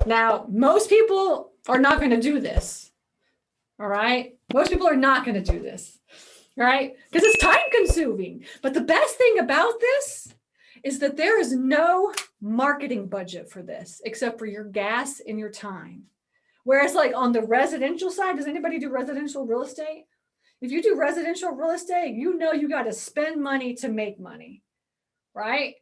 Now, most people are not going to do this. All right. Most people are not going to do this. Right? Because it's time consuming. But the best thing about this is that there is no marketing budget for this except for your gas and your time. Whereas like on the residential side, does anybody do residential real estate? If you do residential real estate, you know you got to spend money to make money, right?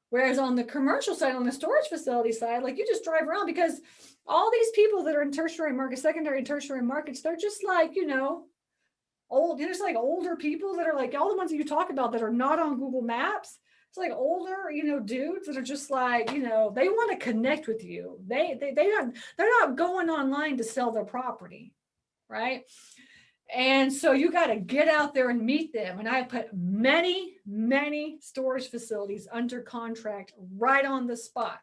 Whereas on the commercial side, on the storage facility side, like you just drive around because all these people that are in tertiary markets, secondary and tertiary markets, they're just like, you know, old, there's like older people that are like all the ones that you talk about that are not on Google Maps. It's like older, you know, dudes that are just like, you know, they want to connect with you. They're not going online to sell their property, right? And so you got to get out there and meet them. And I put many, many storage facilities under contract right on the spot,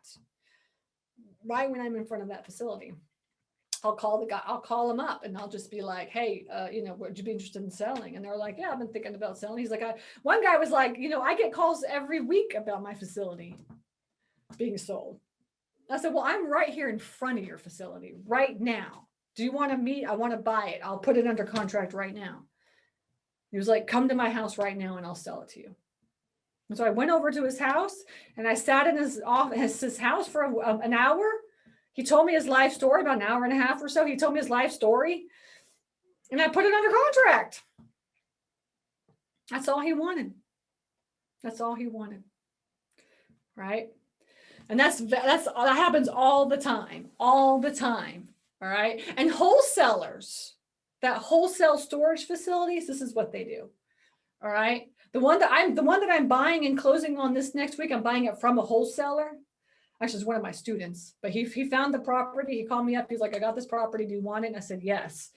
right when I'm in front of that facility. I'll call the guy, I'll call him up and I'll just be like, hey, you know, would you be interested in selling? And they're like, yeah, I've been thinking about selling. He's like, one guy was like, you know, I get calls every week about my facility being sold. I said, well, I'm right here in front of your facility right now. Do you want to meet? I want to buy it. I'll put it under contract right now. He was like, come to my house right now and I'll sell it to you. And so I went over to his house and I sat in his office, his house for an hour. He told me his life story, about an hour and a half or so. He told me his life story and I put it under contract. That's all he wanted. That's all he wanted. Right? And that happens all the time. All right. And wholesalers, that wholesale storage facilities, this is what they do. All right. The one that I'm buying and closing on this next week, I'm buying it from a wholesaler. Actually, it's one of my students, but he found the property. He called me up. He's like, I got this property. Do you want it? And I said, yes.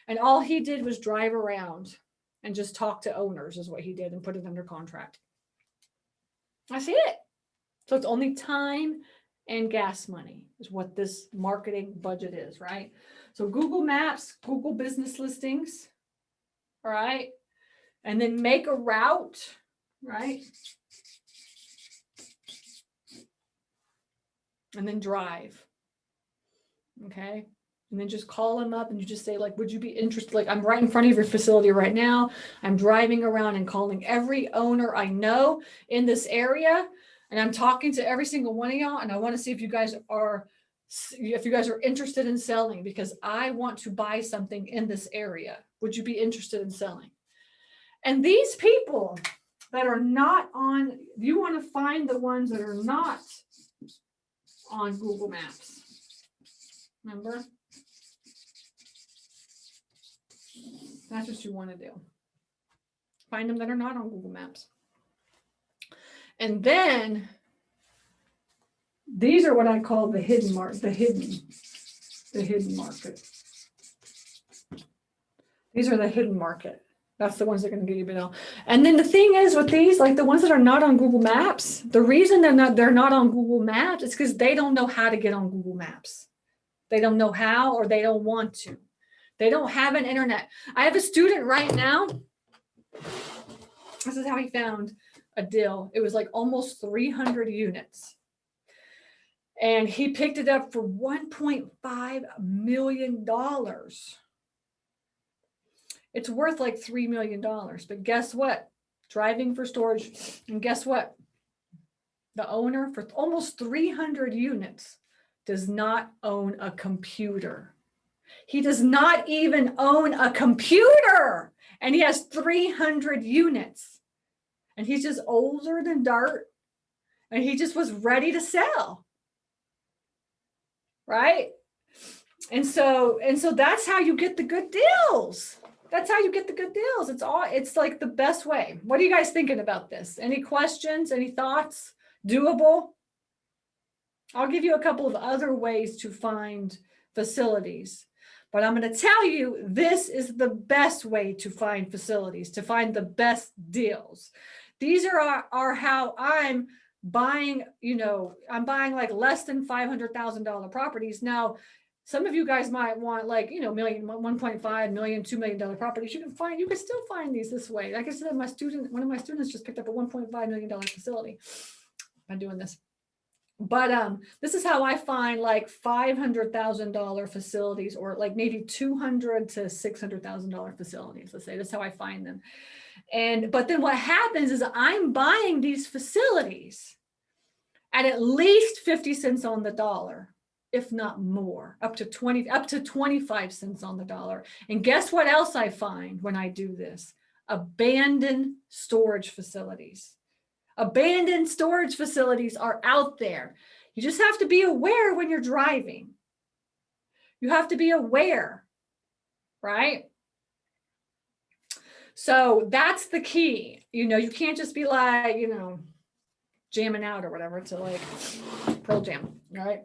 And all he did was drive around and just talk to owners is what he did and put it under contract. That's it. So it's only time and gas money is what this marketing budget is, right? So Google Maps, Google business listings, all right? And then make a route, right? And then drive, okay? And then just call them up and you just say like, would you be interested? Like I'm right in front of your facility right now. I'm driving around and calling every owner I know in this area. And I'm talking to every single one of y'all. And I want to see if you guys are interested in selling because I want to buy something in this area. Would you be interested in selling? And these people that are not on, you want to find the ones that are not on Google Maps. Remember? That's what you want to do. Find them that are not on Google Maps. And then these are what I call the hidden market. These are the hidden market. That's the ones that are going to get you bill. And then the thing is with these, like the ones that are not on Google Maps, the reason they're not on Google Maps is because they don't know how to get on Google Maps. They don't know how, or they don't want to. They don't have an internet. I have a student right now. This is how he found a deal. It was like almost 300 units. And he picked it up for $1.5 million. It's worth like $3 million. But guess what? Driving for storage. And guess what? The owner for almost 300 units does not own a computer. He does not even own a computer. And he has 300 units. And he's just older than dirt. And he just was ready to sell. Right? And so that's how you get the good deals. That's how you get the good deals. It's like the best way. What are you guys thinking about this? Any questions? Any thoughts? Doable? I'll give you a couple of other ways to find facilities. But I'm going to tell you, this is the best way to find facilities, to find the best deals. These are how I'm buying, I'm buying like less than $500,000 properties. Now, some of you guys might want like, million, 1.5 million, $2 million properties. You can still find these this way. Like I said, one of my students just picked up a $1.5 million facility by doing this. But this is how I find like $500,000 facilities, or like maybe $200,000 to $600,000 facilities. Let's say that's how I find them. But then what happens is I'm buying these facilities at least 50 cents on the dollar, if not more, up to 25 cents on the dollar. And guess what else I find when I do this? Abandoned storage facilities. Abandoned storage facilities are out there. You just have to be aware when you're driving. You have to be aware, right? So that's the key. You can't just be like, jamming out or whatever to like Pearl Jam, right?